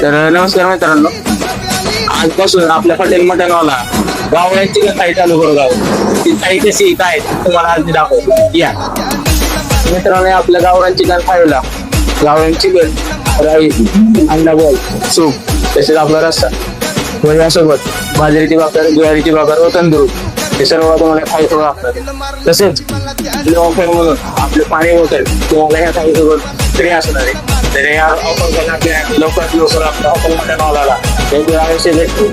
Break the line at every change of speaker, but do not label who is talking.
तर नमस्कार मित्रांनो, आजपासून आपल्या हॉटेल मटनवाला गावड्यांची थाळी चालू करू गाव. ती थाळी कशी काय तुम्हाला आज मी दाखवतो. या मित्रांनो, आपल्या गावरान चिकन थाळीला गावरान चिकन, राईस, अंडा बॉल, सूप, तसेच आपला रस्सा व यासोबत बाजरीची भाकर, ज्वारीची भाकर व तंदूर हे सर्व तुम्हाला थाळीसोबत असतात. तसेच आपले ऑफर म्हणून आपले पाणी बॉटल तुम्हाला ह्या थाळीसोबत फ्री असणार आहे. तर या ऑफर आपल्या लवकरात लवकर आपल्या हॉटेल मटनवाला भेटतो.